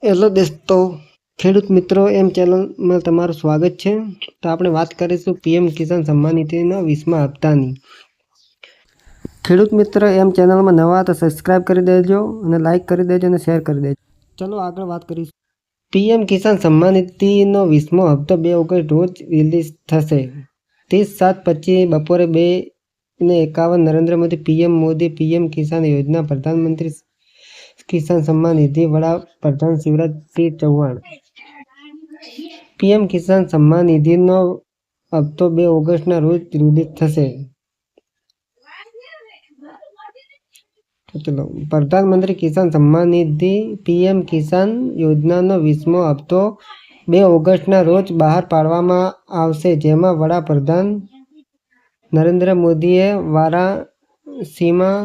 Hello દોસ્તો, ખેડૂત મિત્રો એમ ચેનલમાં તમારું સ્વાગત છે. તો આપણે વાત કરીશું પીએમ કિસાન સન્માન નિધિના 20મા હપ્તાની. ખેડૂત મિત્ર એમ ચેનલમાં નવા તો સબસ્ક્રાઇબ કરી દેજો અને લાઇક કરી દેજો અને શેર કરી દેજો. ચલો આગળ વાત કરીશું. પીએમ કિસાન સન્માન નિધિનો 20મો હપ્તો 2 ઓગસ્ટ રોજ રિલીઝ થશે. 30/7/25 બપોરે 2:51 નરેન્દ્ર મોદી પીએમ મોદી પીએમ કિસાન યોજના પ્રધાનમંત્રી કિસાન સન્માન નિધિ વડાપ્રધાન શિવરાજસિંહ ચૌહાણ. પીએમ કિસાન સન્માન નિધિનો હપ્તો 2 ઓગસ્ટના રોજ રિલીઝ થશે. પ્રધાનમંત્રી કિસાન સન્માન નિધિ પીએમ કિસાન યોજનાનો 20મો હપ્તો 2 ઓગસ્ટના રોજ બહાર પાડવામાં આવશે, જેમાં વડાપ્રધાન નરેન્દ્ર મોદીએ વારાણસીમાં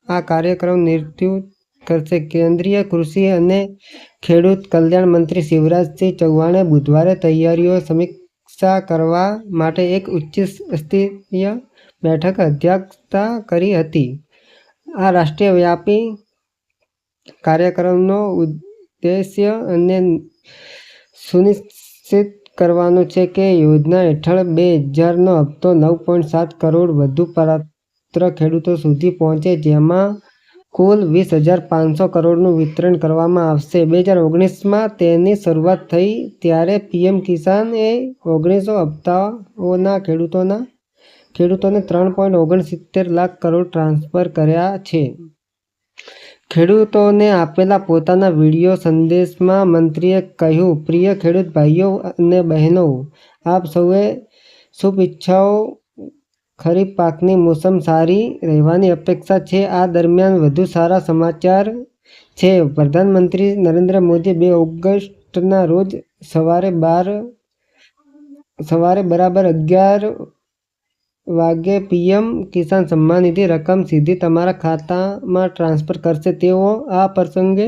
આ કાર્યક્રમ નેતૃત્વ કરશે. કેન્દ્રીય કૃષિ અને ખેડૂત કલ્યાણ મંત્રી શિવરાજસિંહ ચૌહાણે બુધવારે તૈયારીઓ સમીક્ષા કરવા માટે એક ઉચ્ચ સ્તરીય બેઠક અધ્યક્ષતા કરી હતી. આ રાષ્ટ્રીય વ્યાપી કાર્યક્રમનો ઉદ્દેશ્ય અને સુનિશ્ચિત કરવાનો છે કે યોજના હેઠળ 2000નો હપ્તો 9.7 કરોડ વધુ પાત્ર ખેડૂતો સુધી પહોંચે, જેમાં કુલ 20,500 કરોડનું વિતરણ કરવામાં આવશે. 2019માં તેની શરૂઆત થઈ ત્યારે પીએમ કિસાન-એ 19 હપ્તાઓના ખેડૂતોને 3.69 લાખ કરોડ ટ્રાન્સફર કર્યા છે. ખેડૂતોને આપેલા પોતાના વિડિયો સંદેશમાં મંત્રીએ કહ્યું, પ્રિય ખેડૂત ભાઈઓ અને બહેનો, આપ સૌને શુભેચ્છાઓ. ખરીફ પાકની મોસમ સારી રહેવાની અપેક્ષા છે. આ દરમિયાન વધુ સારા સમાચાર છે. પ્રધાનમંત્રી નરેન્દ્ર મોદી 2 ઓગસ્ટના રોજ સવારે બરાબર 11 વાગે પીએમ કિસાન સન્માન નિધિ રકમ સીધી તમારા ખાતામાં ટ્રાન્સફર કરશે. તેઓ આ પ્રસંગે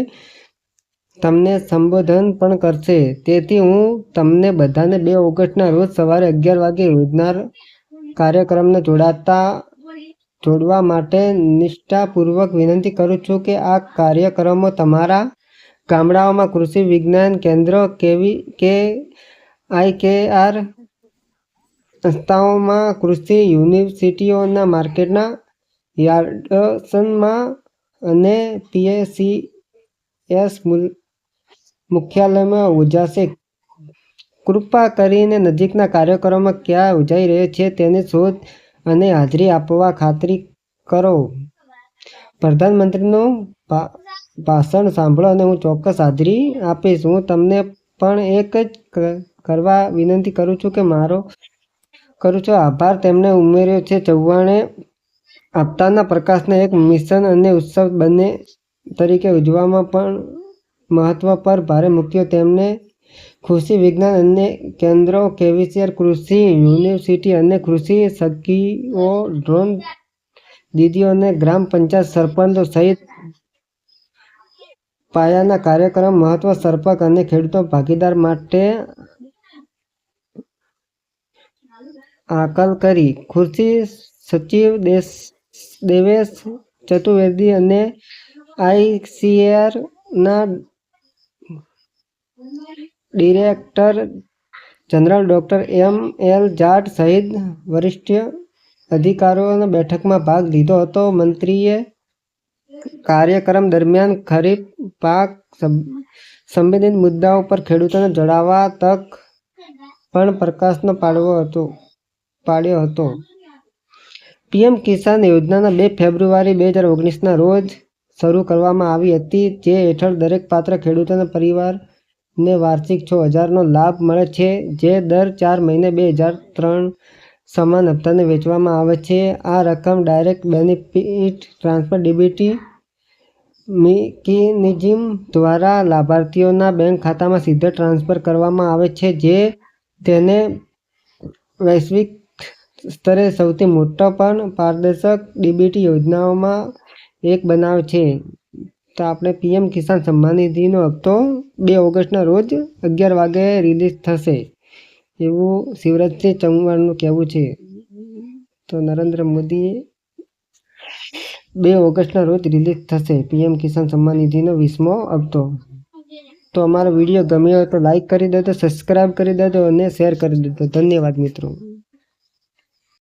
તમને સંબોધન પણ કરશે. તેથી હું તમને બધાને 2 ઓગસ્ટના રોજ સવારે 11 વાગે યોજનાર કાર્યક્રમને જોડવા માટે નિષ્ઠાપૂર્વક વિનંતી કરું છું કે આ કાર્યક્રમો તમારા ગામડાઓમાં કૃષિ વિજ્ઞાન કેન્દ્રો, IKR સંસ્થાઓમાં, કૃષિ યુનિવર્સિટીઓના માર્કેટના યાર્ડ્સમાં અને PCS મુખ્યાલયમાં યોજાશે. કૃપા કરીને નજીકના કાર્યક્રમો ક્યાં યોજાઈ રહ્યા છે તેની શોધ અને હાજરી આપવા ખાતરી કરો. પ્રધાનમંત્રીનું ભાષણ સાંભળો અને હું ચોક્કસ હાજરી આપીશ. હું તમને પણ એક જ કરવા વિનંતી કરું છું કે મારો આભાર તેમણે ઉમેર્યો છે. ચૌહાણે હપ્તાના પ્રકાશને એક મિશન અને ઉત્સવ બંને તરીકે ઉજવવામાં પણ મહત્વ પર ભાર મૂક્યો. તેમણે કૃષિ વિજ્ઞાન અને કેન્દ્રો, KVC, કૃષિ યુનિવર્સિટી અને કૃષિ સખીઓ, ડ્રોન દીદીઓ અને ગ્રામ પંચાયત સરપંચો સહિત પાયાના કાર્યક્રમ મહત્વ સરપંચ અને ખેડૂતો ભાગીદાર માટે આકલ કરી. કૃષિ સચિવ દેવેશ ચતુર્વેદી અને ICARના director general doctor ML Jat સહિત વરિષ્ઠ અધિકારીઓએ બેઠકમાં ભાગ લીધો હતો. મંત્રીએ કાર્યક્રમ દરમિયાન ખરીફ પાક સંબંધિત મુદ્દાઓ પર ખેડૂતોને જણાવવા તક પણ પ્રકાશ પાડ્યો હતો. પીએમ કિસાન યોજના 2 ફેબ્રુઆરી 2019ના રોજ શરૂ કરવામાં આવી હતી, જે હેઠળ દરેક પાત્ર ખેડૂતોના પરિવારને વાર્ષિક 6,000નો લાભ મળે છે, જે દર 4 મહિને 2,003 સમાન હપ્તાને વહેંચવામાં આવે છે. આ રકમ direct benefit transfer DBT mechanism દ્વારા લાભાર્થીઓના બેંક ખાતામાં સીધા ટ્રાન્સફર કરવામાં આવે છે, જે તેને વૈશ્વિક સ્તરે સૌથી મોટા પણ પારદર્શક DBT યોજનાઓમાં એક બનાવે છે. તો આપણે પીએમ કિસાન સન્માન નિધિનો હપ્તો 2 ઓગસ્ટના રોજ 11 વાગે રિલીઝ થશે એવું શિવરાજસિંહ ચૌહાણનું કહેવું છે. તો નરેન્દ્ર મોદી 2 ઓગસ્ટના રોજ રિલીઝ થશે પીએમ કિસાન સન્માન નિધિનો 20મો હપ્તો. તો અમારો વિડીયો ગમ્યો હોય તો લાઈક કરી દેજો, સબસ્ક્રાઈબ કરી દેજો અને શેર કરી દેજો. ધન્યવાદ મિત્રો.